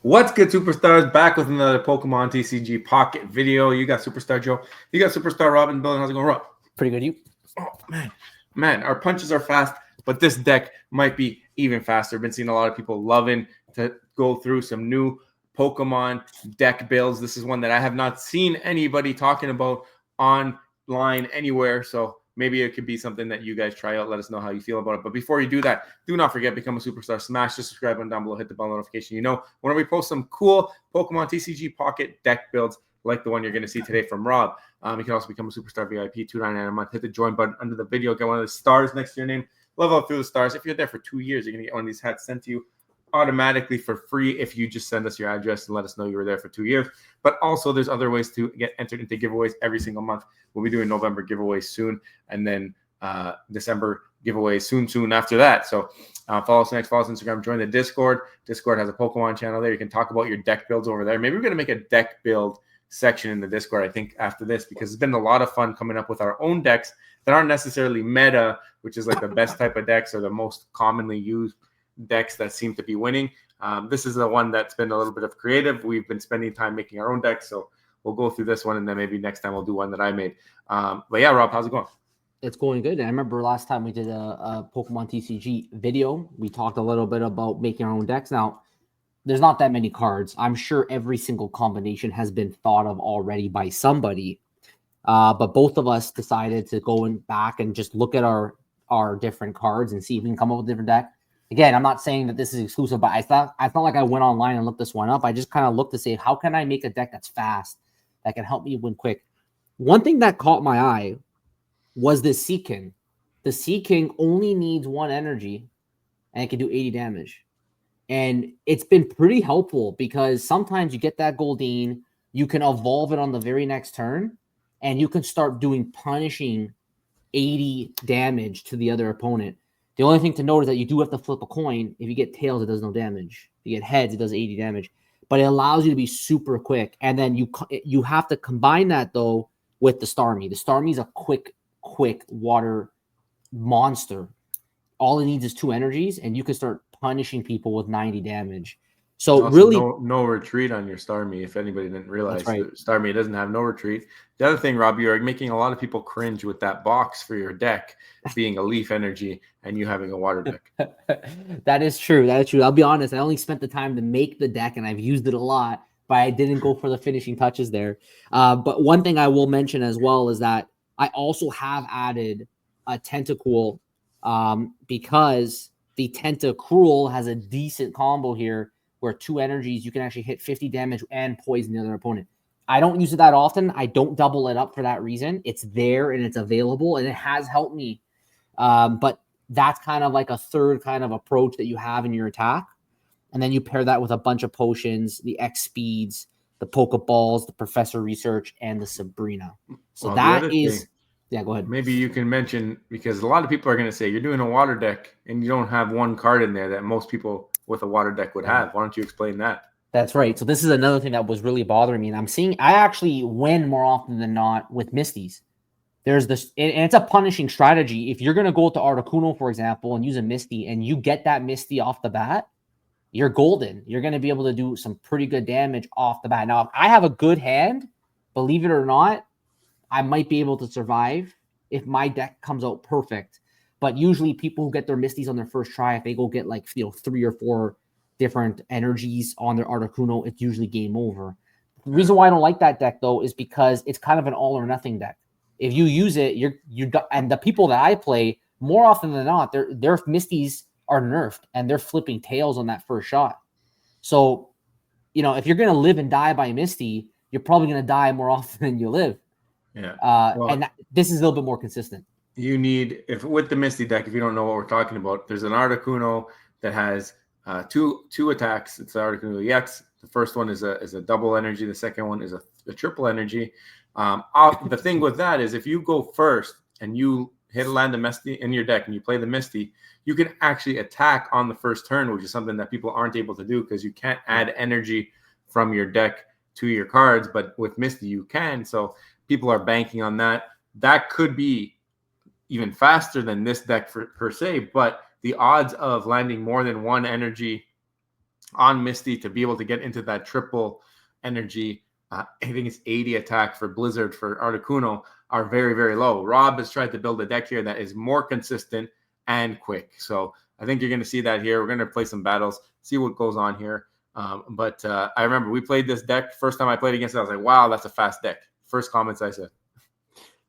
What's good, superstars? Back with another Pokemon TCG Pocket video. You got Superstar Joe. You got Superstar Robin building. How's it going, Rob? Pretty good, you? Oh, man, our punches are fast, but this deck might be even faster. Been seeing a lot of people loving to go through some new Pokemon deck builds. This is one that I have not seen anybody talking about online anywhere, so maybe it could be something that you guys try out. Let us know how you feel about it. But before you do that, do not forget, become a superstar. Smash the subscribe button down below. Hit the bell notification. You know, whenever we post some cool Pokemon TCG Pocket deck builds like the one you're going to see today from Rob. You can also become a superstar VIP, $2.99 a month. Hit the join button under the video. Get one of the stars next to your name. Level up through the stars. If you're there for 2 years, you're going to get one of these hats sent to you automatically for free if you just send us your address and let us know you were there for 2 years. But also there's other ways to get entered into giveaways every single month. We'll be doing November giveaways soon, and then December giveaways soon after that. So follow us next, follow us on Instagram, join the Discord. Discord has a Pokemon channel there. You can talk about your deck builds over there. Maybe we're going to make a deck build section in the Discord, I think, after this, because it's been a lot of fun coming up with our own decks that aren't necessarily meta, which is like the best type of decks or the most commonly used decks that seem to be winning. This is the one that's been a little bit of creative. We've been spending time making our own decks, so we'll go through this one, and then maybe next time we'll do one that I made. But yeah, Rob, how's it going? It's going good. I remember last time we did a Pokemon TCG video. We talked a little bit about making our own decks. Now, there's not that many cards. I'm sure every single combination has been thought of already by somebody. But both of us decided to go back and just look at our different cards and see if we can come up with a different deck. Again, I'm not saying that this is exclusive, but I thought like I went online and looked this one up. I just kind of looked to say, how can I make a deck that's fast, that can help me win quick? One thing that caught my eye was the Sea King. The Sea King only needs 1 energy, and it can do 80 damage. And it's been pretty helpful because sometimes you get that Goldeen, you can evolve it on the very next turn, and you can start doing punishing 80 damage to the other opponent. The only thing to note is that you do have to flip a coin. If you get tails, it does no damage. If you get heads, it does 80 damage. But it allows you to be super quick. And then you have to combine that, though, with the Starmie. The Starmie is a quick water monster. All it needs is 2 energies, and you can start punishing people with 90 damage. So also, really, no retreat on your Starmie. If anybody didn't realize, right. Starmie doesn't have no retreat. The other thing, Rob, you're making a lot of people cringe with that box for your deck being a leaf energy and you having a water deck. That is true. That is true. I'll be honest. I only spent the time to make the deck, and I've used it a lot, but I didn't go for the finishing touches there. But one thing I will mention as well is that I also have added a Tentacool because the Tentacruel has a decent combo here where 2 energies, you can actually hit 50 damage and poison the other opponent. I don't use it that often. I don't double it up for that reason. It's there and it's available, and it has helped me. But that's kind of like a third kind of approach that you have in your attack. And then you pair that with a bunch of potions, the X speeds, the Pokeballs, the Professor Research, and the Sabrina. So well, that is... Yeah, go ahead. Maybe you can mention, because a lot of people are going to say you're doing a water deck and you don't have 1 card in there that most people with a water deck would have. Why don't you explain that? That's right. So this is another thing that was really bothering me. And I'm seeing I actually win more often than not with Misties. There's this, and it's a punishing strategy. If you're going to go to Articuno, for example, and use a Misty, and you get that Misty off the bat, you're golden. You're going to be able to do some pretty good damage off the bat. Now, if I have a good hand, believe it or not, I might be able to survive if my deck comes out perfect. But usually people who get their Misties on their first try, if they go get 3 or 4 different energies on their Articuno, it's usually game over. The reason why I don't like that deck, though, is because it's kind of an all or nothing deck. If you use it, and the people that I play, more often than not, their Misties are nerfed and they're flipping tails on that first shot. So, if you're going to live and die by Misty, you're probably going to die more often than you live. Yeah. And this is a little bit more consistent. You need, if with the Misty deck, if you don't know what we're talking about, there's an Articuno that has two attacks. It's the Articuno EX. The first one is a double energy. The second one is a triple energy. The thing with that is if you go first and you hit a land of Misty in your deck and you play the Misty, you can actually attack on the first turn, which is something that people aren't able to do because you can't add energy from your deck to your cards. But with Misty, you can. So people are banking on that. That could be even faster than this deck per se, but the odds of landing more than 1 energy on Misty to be able to get into that triple energy. I think it's 80 attack for Blizzard for Articuno are very, very low. Rob has tried to build a deck here that is more consistent and quick. So I think you're going to see that here. We're going to play some battles, see what goes on here. But I remember we played this deck. First time I played against it, I was like, wow, that's a fast deck. First comments I said.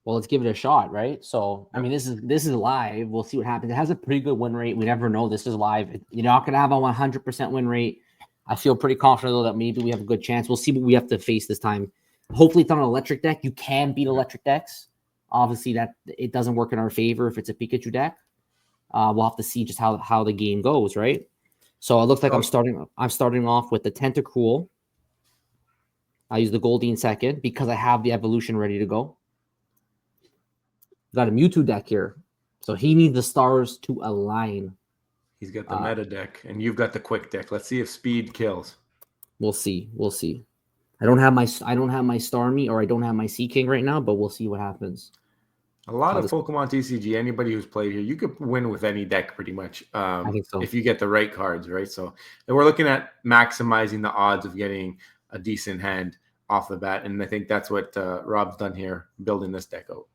Well, let's give it a shot, right? So, I mean, this is live. We'll see what happens. It has a pretty good win rate. We never know. This is live. You're not going to have a 100% win rate. I feel pretty confident, though, that maybe we have a good chance. We'll see what we have to face this time. Hopefully, it's on an electric deck. You can beat electric decks. Obviously, that it doesn't work in our favor if it's a Pikachu deck. We'll have to see just how the game goes, right? So it looks like I'm starting off with the Tentacruel. I use the Goldeen second because I have the evolution ready to go. Got a Mewtwo deck here. So he needs the stars to align. He's got the meta deck, and you've got the quick deck. Let's see if speed kills. We'll see. We'll see. I don't have my Starmie or I don't have my Sea King right now, but we'll see what happens. A lot of Pokemon TCG, anybody who's played here, you could win with any deck pretty much. I think so. If you get the right cards, right? So we're looking at maximizing the odds of getting a decent hand off the bat, and I think that's what Rob's done here, building this deck out.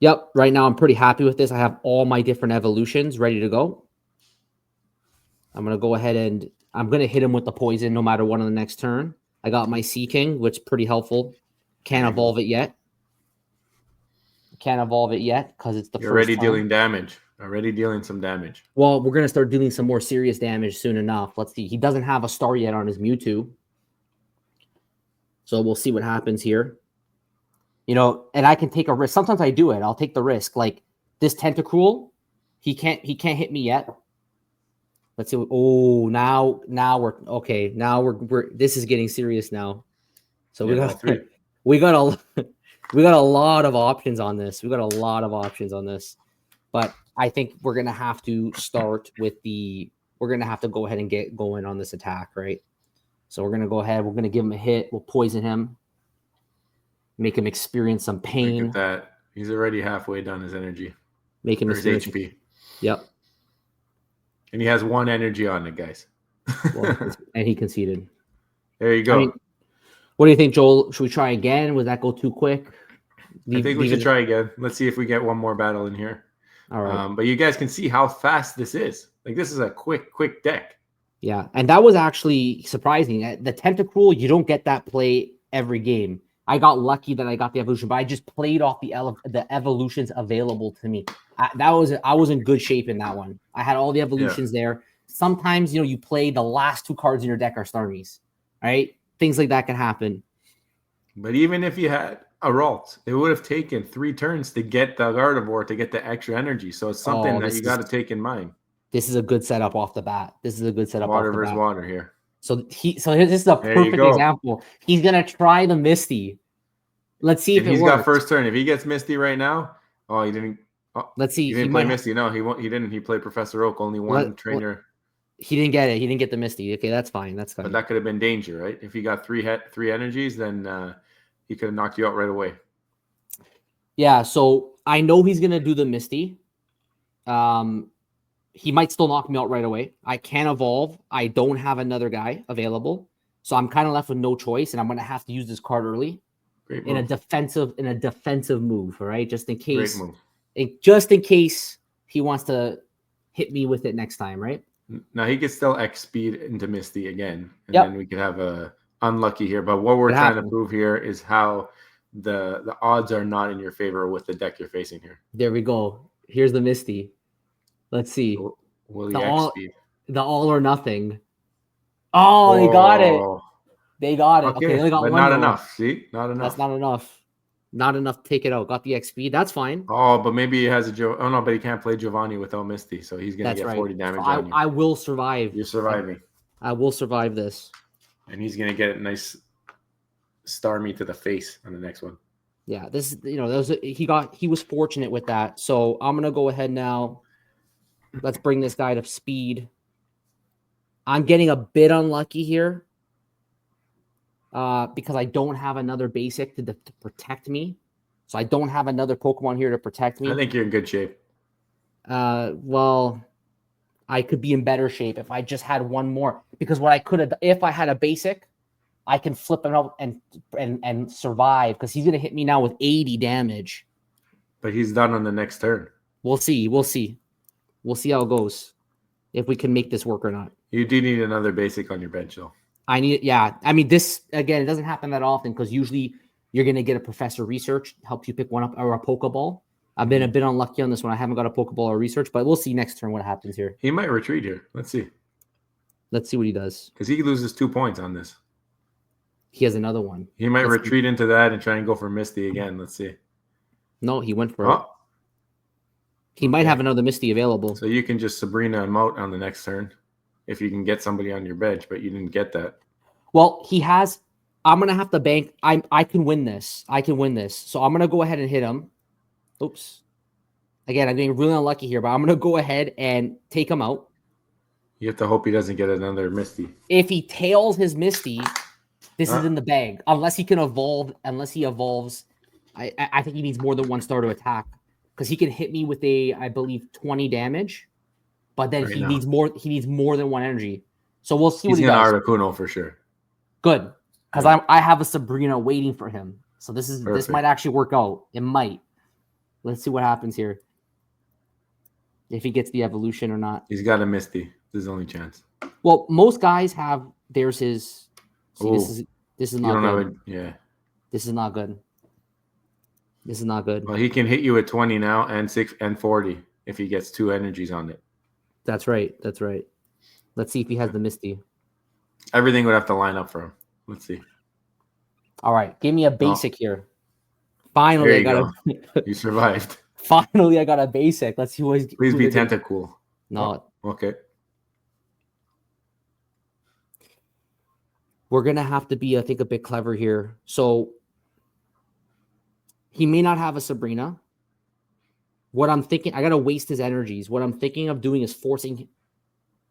Yep. Right now, I'm pretty happy with this. I have all my different evolutions ready to go. I'm going to go ahead and I'm going to hit him with the poison no matter what on the next turn. I got my Sea King, which is pretty helpful. Can't evolve it yet. Can't evolve it yet because it's the You're first already time. dealing damage. Already dealing some damage. Well, we're going to start dealing some more serious damage soon enough. Let's see. He doesn't have a star yet on his Mewtwo. So we'll see what happens here. You know, and I can take a risk. Sometimes I do it. I'll take the risk. Like this Tentacruel, he can't hit me yet. Let's see. Oh, now we're okay. Now we're this is getting serious now. So we got a lot of options on this. We got a lot of options on this. But I think we're gonna have to start with we're gonna have to go ahead and get going on this attack, right? So we're gonna go ahead, we're gonna give him a hit, we'll poison him, make him experience some pain. Look at that. He's already halfway done his energy. Make him experience his HP. Yep. And he has one energy on it, guys. Well, and he conceded. There you go. I mean, what do you think, Joel? Should we try again? Would that go too quick? I think we should try again. Let's see if we get one more battle in here. All right. But you guys can see how fast this is. Like, this is a quick deck. Yeah, and that was actually surprising. The Tentacruel, you don't get that play every game. I got lucky that I got the evolution, but I just played off the evolutions available to me. I was in good shape in that one. I had all the evolutions there. Sometimes, you play the last two cards in your deck are Starmies, right? Things like that can happen. But even if you had a Ralt, it would have taken 3 turns to get the Gardevoir to get the extra energy. So it's something that you got to take in mind. This is a good setup off the bat. Water versus water here. So this is a perfect example. He's gonna try the Misty. Let's see if it works. He's got first turn. If he gets Misty right now, he didn't. Let's see. He didn't play Misty. No, he won't. He didn't. He played Professor Oak. Only one trainer. He didn't get it. He didn't get the Misty. Okay, that's fine. That's fine. But that could have been danger, right? If he got three energies, then he could have knocked you out right away. Yeah. So I know he's gonna do the Misty. He might still knock me out right away. I can't evolve. I don't have another guy available. So I'm kind of left with no choice, and I'm going to have to use this card early in a defensive move, all right? Just in case. Great move. Just in case he wants to hit me with it next time, right? Now he could still X speed into Misty again, and then we could have a unlucky here. But what we're trying to prove here is how the odds are not in your favor with the deck you're facing here. There we go. Here's the Misty. Let's see. Will he X speed? The all or nothing. Oh, they got it. They got it. Okay, they only got but one. Not enough. See? Not enough. That's not enough. Not enough to take it out. Got the XP. That's fine. Oh, but maybe he has but he can't play Giovanni without Misty, so he's going to get 40 damage on you. I will survive. You're surviving. I will survive this. And he's going to get a nice Starmie to the face on the next one. Yeah, this he was fortunate with that. So I'm going to go ahead now. Let's bring this guy to speed. I'm getting a bit unlucky here because I don't have another basic to protect me. So I don't have another Pokemon here to protect me. I think you're in good shape. Well, I could be in better shape if I just had one more. Because what I could have, if I had a basic, I can flip him out and survive. Because he's gonna hit me now with 80 damage. But he's done on the next turn. We'll see. We'll see. We'll see how it goes. If we can make this work or not. You do need another basic on your bench, though. I need, yeah. I mean, this again, it doesn't happen that often because usually you're gonna get a professor research help you pick one up or a Pokeball. I've been a bit unlucky on this one. I haven't got a Pokeball or research, but we'll see next turn what happens here. He might retreat here. Let's see. Let's see what he does. Because he loses 2 points on this. He has another one. He might retreat into that and try and go for Misty again. Let's see. No, he went for it. He might have another Misty available. So you can just Sabrina him out on the next turn if you can get somebody on your bench, but you didn't get that. Well, he has. I'm gonna have to bank. I can win this. I can win this. So I'm gonna go ahead and hit him. Oops. Again, I'm getting really unlucky here, but I'm gonna go ahead and take him out. You have to hope he doesn't get another Misty. If he tails his Misty, this is in the bag. Unless he can evolve. Unless he evolves, I think he needs more than one star to attack because he can hit me with I believe 20 damage, but then he needs more. He needs more than one energy. So we'll see what he does. He's gonna Articuno for sure. Good, because I have a Sabrina waiting for him. So this might actually work out. It might. Let's see what happens here. If he gets the evolution or not. He's got a Misty. This is his only chance. Well, most guys have. There's his. See, this is not good. This is not good. This is not good. Well, he can hit you at 20 now and 6 and 40 if he gets 2 energies on it. That's right. That's right. Let's see if he has the Misty. Everything would have to line up for him. Let's see. All right, give me a basic here. Finally, I got You survived. Finally, I got a basic. Let's see what. Please be Tentacool. No. Oh, okay. We're gonna have to be, I think, a bit clever here. So he may not have a Sabrina. What I'm thinking, I gotta waste his energies. What I'm thinking of doing is forcing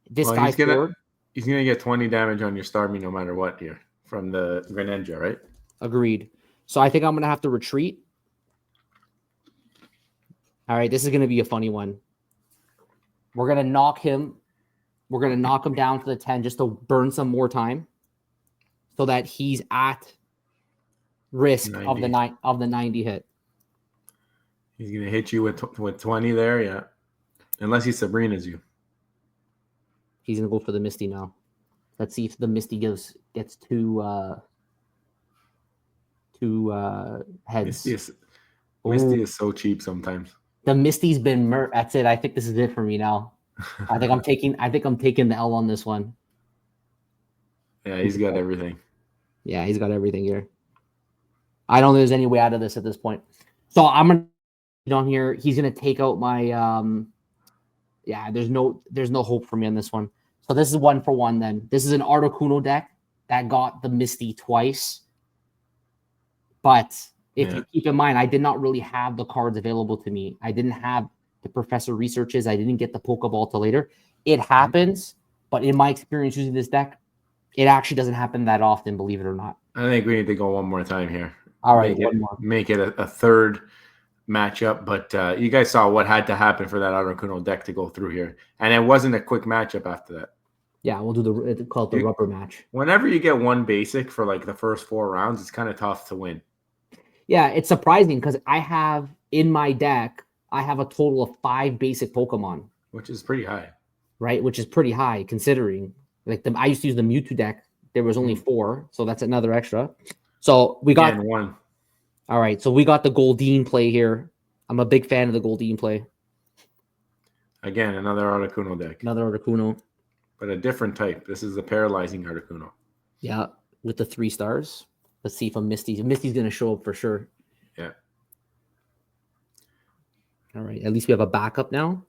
this guy forward. He's gonna get 20 damage on your Starmie no matter what here from the Greninja, right? Agreed. So I think I'm gonna have to retreat. All right, this is gonna be a funny one. We're gonna knock him. We're gonna knock him down to the 10 just to burn some more time, so that he's at risk 90. of the 90 hit. He's gonna hit you with 20 there, yeah. Unless he Sabrina's you. He's gonna go for the Misty now. Let's see if the Misty gets two heads. Misty is so cheap sometimes. The Misty's been that's it. I think this is it for me now. I think I'm taking the L on this one. Yeah, he's got everything. Yeah, he's got everything here. I don't think there's any way out of this at this point. So I'm gonna on here. He's gonna take out my yeah, there's no hope for me on this one. So this is 1-for-1 then. This is an Articuno deck that got the Misty twice. But if you keep in mind, I did not really have the cards available to me. I didn't have the professor researches. I didn't get the Pokeball till later. It happens, but in my experience using this deck, it actually doesn't happen that often, believe it or not. I think we need to go one more time here. All right, make it a third matchup, but you guys saw what had to happen for that Articuno deck to go through here, and it wasn't a quick matchup after that. Yeah, we'll do the rubber match. Whenever you get one basic for like the first 4 rounds, it's kind of tough to win. Yeah, it's surprising because I have in my deck, I have a total of 5 basic Pokemon, which is pretty high, right? Which is pretty high considering like I used to use the Mewtwo deck. There was only 4, so that's another extra. So we got one. All right, so we got the Goldeen play here. I'm a big fan of the Goldeen play. Again, another Articuno deck. Another Articuno. But a different type. This is the paralyzing Articuno. Yeah, with the 3 stars. Let's see if Misty's going to show up for sure. Yeah. All right, at least we have a backup now.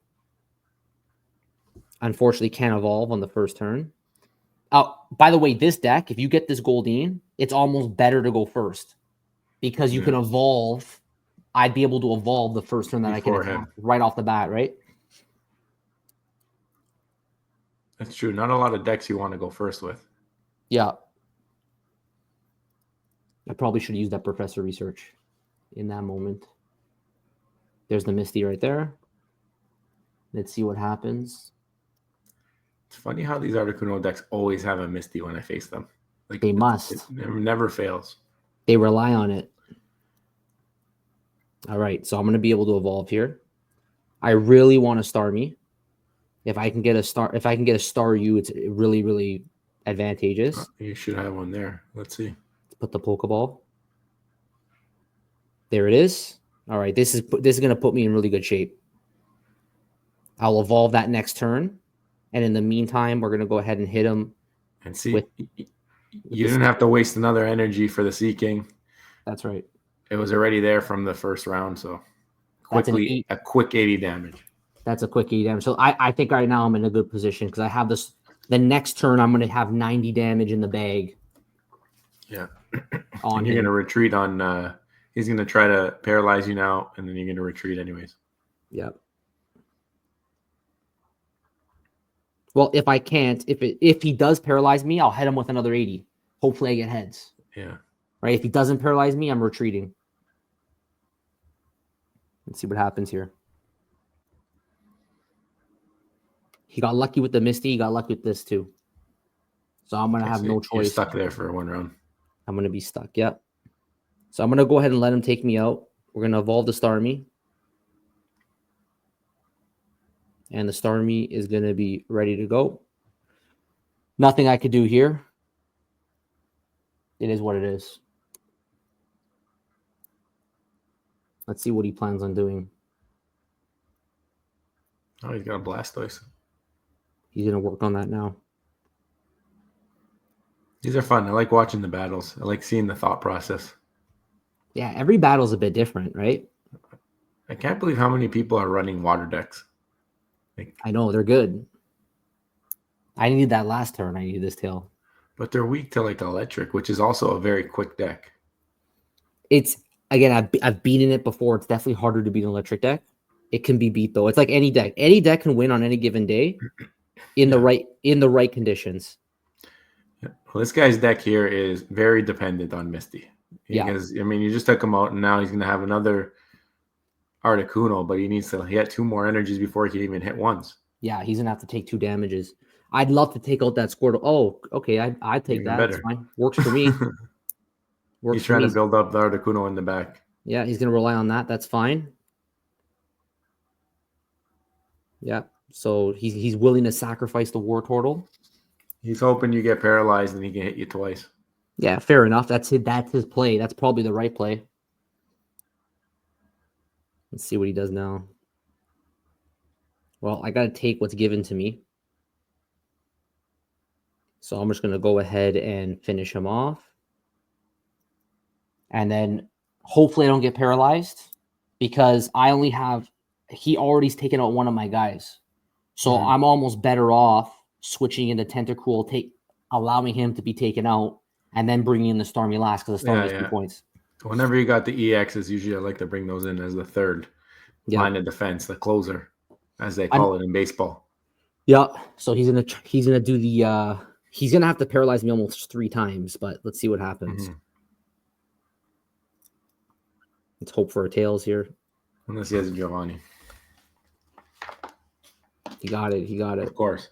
Unfortunately, can't evolve on the first turn. By the way, this deck, if you get this Goldeen, it's almost better to go first. Because you can evolve. I'd be able to evolve the first turn that I can attack right off the bat, right? That's true. Not a lot of decks you want to go first with. Yeah. I probably should use that professor research in that moment. There's the Misty right there. Let's see what happens. It's funny how these Articuno decks always have a Misty when I face them. Like They it must. never fails. They rely on it. All right, so I'm going to be able to evolve here. I really want to star me. If I can get a star you, it's really, really advantageous. You should have one there. Let's see. Put the Pokeball. There it is. All right, this is going to put me in really good shape. I'll evolve that next turn, and in the meantime, we're going to go ahead and hit him. And see, you didn't have to waste another energy for the Sea King. That's right. It was already there from the first round, so quickly a quick 80 damage. That's a quick 80 damage. So I think right now I'm in a good position because I have this. The next turn I'm going to have 90 damage in the bag. Yeah. On you're going to retreat on. He's going to try to paralyze you now, and then you're going to retreat anyways. Yep. Well, if I can't, if he does paralyze me, I'll hit him with another 80. Hopefully I get heads. Yeah. Right? If he doesn't paralyze me, I'm retreating. Let's see what happens here. He got lucky with the Misty. He got lucky with this too. So I'm going to have no choice. You're stuck there for one round. I'm going to be stuck. Yep. So I'm going to go ahead and let him take me out. We're going to evolve the Starmie. And the Starmie is going to be ready to go. Nothing I could do here. It is what it is. Let's see what he plans on doing. Oh, he's got a Blastoise. He's going to work on that now. These are fun. I like watching the battles. I like seeing the thought process. Yeah, every battle's a bit different, right? I can't believe how many people are running water decks. I know, they're good. I needed that last turn. I needed this tail. But they're weak to like electric, which is also a very quick deck. It's, again, I've beaten it before. It's definitely harder to beat an electric deck. It can be beat, though. It's like any deck. Any deck can win on any given day in the right conditions. Yeah. Well, this guy's deck here is very dependent on Misty. Because, I mean, you just took him out, and now he's going to have another Articuno, but he had 2 more energies before he can even hit once. Yeah, he's going to have to take 2 damages. I'd love to take out that Squirtle. Oh, okay, I'd take that. That's fine. Works for me. He's trying to build up the Articuno in the back. Yeah, he's going to rely on that. That's fine. Yeah, so he's willing to sacrifice the Wartortle. He's hoping you get paralyzed and he can hit you twice. Yeah, fair enough. That's his play. That's probably the right play. Let's see what he does now. Well, I got to take what's given to me. So I'm just going to go ahead and finish him off. And then hopefully I don't get paralyzed because he already's taken out one of my guys. So I'm almost better off switching into Tentacruel, allowing him to be taken out, and then bringing in the Starmie last because the Starmie has 2 points. Whenever you got the EXs, usually I like to bring those in as the third line of defense, the closer, as they call it in baseball. Yeah. So he's gonna do the he's gonna have to paralyze me almost 3 times, but let's see what happens. Let's hope for a tails here. Unless he has a Giovanni. He got it. Of course.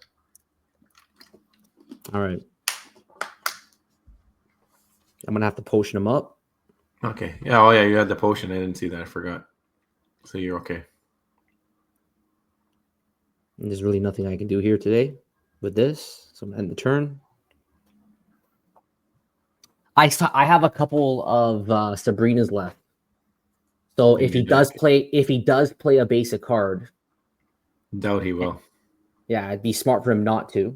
All right. I'm gonna have to potion him up. Okay. Yeah. Oh, yeah. You had the potion. I didn't see that. I forgot. So you're okay. And there's really nothing I can do here today with this. So I'm gonna end the turn. I have a couple of Sabrina's left. So if he does play a basic card, doubt he will. Yeah, it'd be smart for him not to.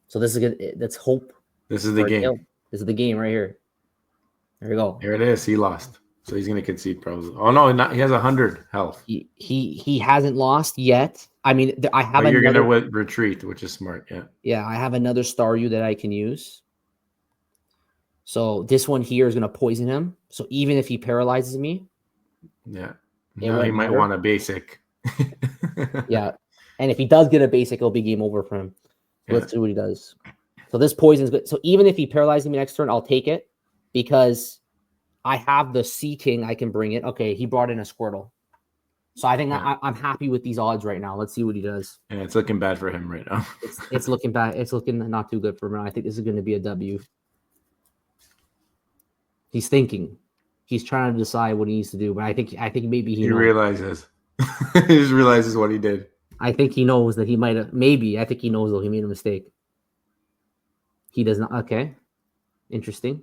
So this is good. Let's hope. This is the game. This is the game right here. There we go. Here it is. He lost. So he's going to concede probably. Oh, no. He has 100 health. He hasn't lost yet. I mean, I have you're going to retreat, which is smart. Yeah. Yeah, I have another Staryu that I can use. So this one here is going to poison him. So even if he paralyzes me. Yeah. Now he might want a basic. Yeah. And if he does get a basic, it'll be game over for him. So let's see what he does. So this poison's good. So even if he paralyzes me next turn, I'll take it because I have the Sea King. I can bring it. Okay, he brought in a Squirtle. So I think Yeah. I'm happy with these odds right now. Let's see what he does. Yeah, it's looking bad for him right now. It's looking bad. It's looking not too good for him. I think this is going to be a W. He's thinking. He's trying to decide what he needs to do, but I think maybe He knows. realizes. He just realizes what he did. I think he knows that he might have. Maybe I think he knows though he made a mistake. He does not. Okay, interesting.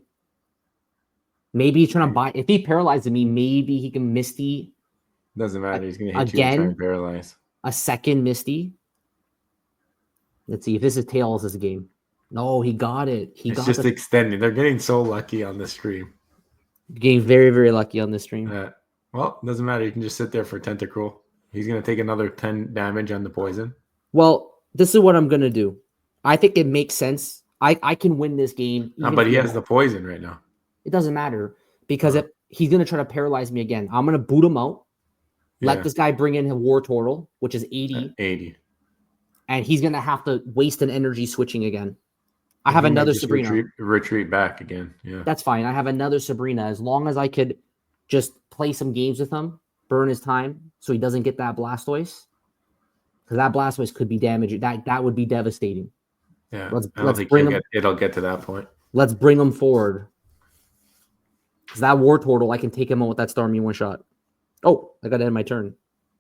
Maybe he's trying to buy. If he paralyzes me, maybe he can Misty Doesn't matter. He's gonna hit you and try and paralyze. a second Misty. Let's see if this is Tails as a game. No, he got it. It's just extending. They're getting so lucky on the stream. Getting very, very lucky on this stream. Well, doesn't matter. You can just sit there for Tentacruel. He's gonna take another 10 damage on the poison. Well, this is what I'm gonna do. I think it makes sense. I can win this game. But he has the poison right now. It doesn't matter because if he's gonna try to paralyze me again, I'm gonna boot him out. Let this guy bring in a War Turtle, which is 80. 80. And he's gonna have to waste an energy switching again. I have another Sabrina. Retreat back again. Yeah. That's fine. I have another Sabrina. As long as I could just play some games with him, burn his time so he doesn't get that Blastoise. Because that Blastoise could be damaging. That would be devastating. Yeah. Let's bring him. It'll get to that point. Let's bring him forward. Because that War Turtle, I can take him out with that Starmie one shot. Oh, I got to end my turn.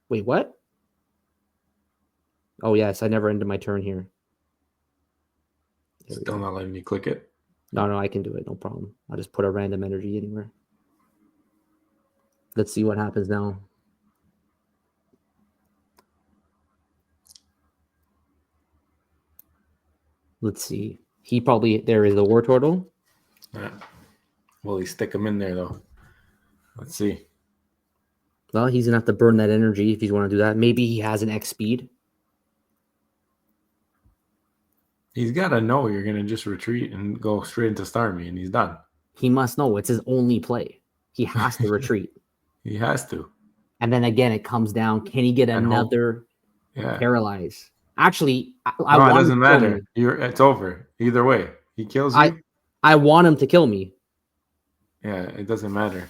Wait, what? Oh, yes, I never ended my turn here. Still not letting you click it? No, I can do it. No problem. I'll just put a random energy anywhere. Let's see what happens now. Let's see. There is the War Turtle. Yeah. Will he stick him in there, though? Let's see. Well, he's going to have to burn that energy if he's want to do that. Maybe he has an X speed. He's got to know you're going to just retreat and go straight into Starmie, and he's done. He must know. It's his only play. He has to retreat. He has to. And then again, it comes down. Can he get another paralyze? Actually, it doesn't matter. It's over. Either way. He kills you. I want him to kill me. Yeah, it doesn't matter.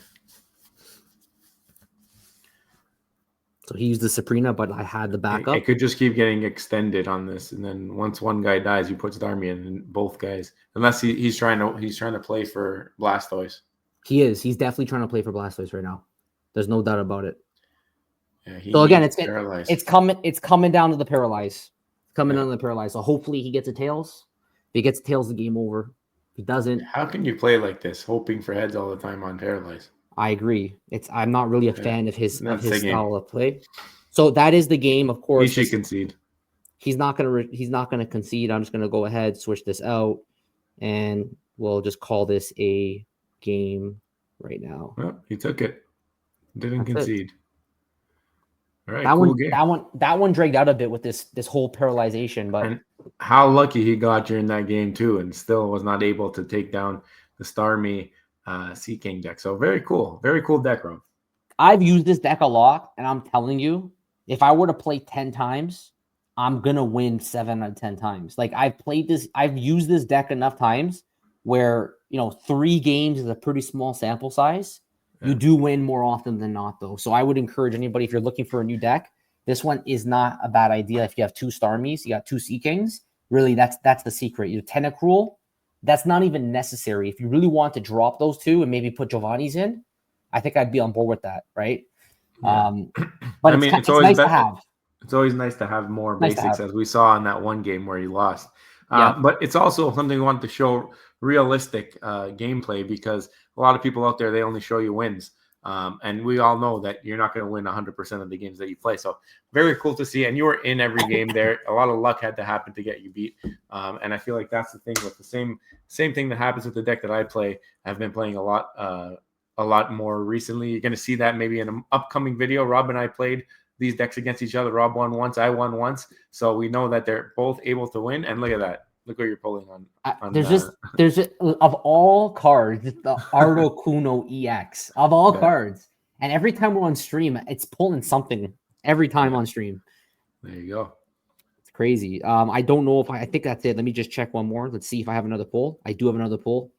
So he used the Sabrina, but I had the backup. It could just keep getting extended on this, and then once one guy dies, you put Starmie in, and both guys, unless he's trying to play for Blastoise. He is. He's definitely trying to play for Blastoise right now. There's no doubt about it. Yeah, so again, it's coming down to the paralyze. Down to the paralyze. So hopefully he gets a Tails. If he gets a Tails, the game over. If he doesn't, how can you play like this, hoping for heads all the time on paralyze? I agree. I'm not really a fan of his style of play. So that is the game. Of course, he should concede. He's not gonna concede. I'm just gonna go ahead, switch this out, and we'll just call this a game right now. Well, he took it. Didn't concede. All right, that one dragged out a bit with this whole paralyzation, but and how lucky he got during that game too, and still was not able to take down the Starmie Sea King deck. So very cool deck, Rob. I've used this deck a lot, and I'm telling you, if I were to play 10 times, I'm gonna win 7 out of 10 times. Like I've used this deck enough times where 3 games is a pretty small sample size. Yeah. You do win more often than not, though. So I would encourage anybody, if you're looking for a new deck, this one is not a bad idea. If you have 2 Starmies, you got 2 Sea Kings. Really, that's the secret. Your Tentacruel, that's not even necessary. If you really want to drop those 2 and maybe put Giovanni's in, I think I'd be on board with that, right? Yeah. But it's nice to have. It's always nice to have more basics, as we saw in that one game where he lost. But it's also something we want to show realistic gameplay, because a lot of people out there, they only show you wins. And we all know that you're not going to win 100% of the games that you play. So very cool to see. And you were in every game there. A lot of luck had to happen to get you beat. And I feel like that's the thing with the same thing that happens with the deck that I play. I've been playing a lot more recently. You're going to see that maybe in an upcoming video. Rob and I played these decks against each other. Rob won once, I won once. So we know that they're both able to win. And look at that. Look what you're pulling on. There's of all cards, the Articuno EX of all cards, and every time we're on stream, it's pulling something every time on stream. There you go. It's crazy. I don't know if I think that's it. Let me just check one more. Let's see if I have another pull. I do have another pull.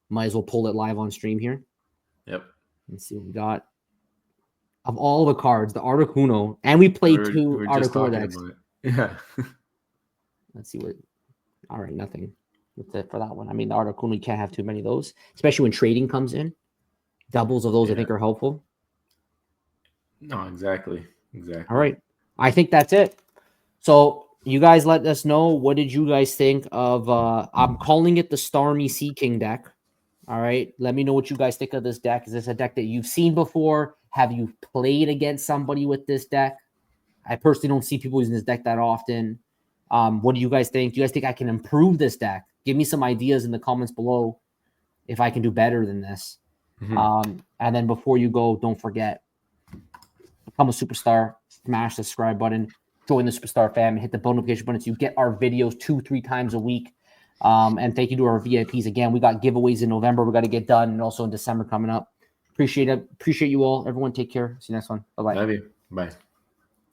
Might as well pull it live on stream here. Yep. Let's see what we got. of all the cards, the Articuno, and we played two We're just Articuno talking decks. about it. Yeah. Let's see what. All right, nothing. That's it for that one. I mean, the Articuno, you can't have too many of those, especially when trading comes in. Doubles of those, I think, are helpful. No, exactly. All right. I think that's it. So you guys let us know, what did you guys think of I'm calling it the Starmie Sea King deck. All right. Let me know what you guys think of this deck. Is this a deck that you've seen before? Have you played against somebody with this deck? I personally don't see people using this deck that often. What do you guys think? Do you guys think I can improve this deck? Give me some ideas in the comments below if I can do better than this. And then before you go, don't forget, become a superstar, smash the subscribe button, join the superstar fam, and hit the bell notification button so you get our videos 2-3 times a week. And thank you to our VIPs. Again, we got giveaways in November we got to get done, and also in December coming up. Appreciate it. Appreciate you all. Everyone, take care. See you next one. Bye-bye. Love you. Bye.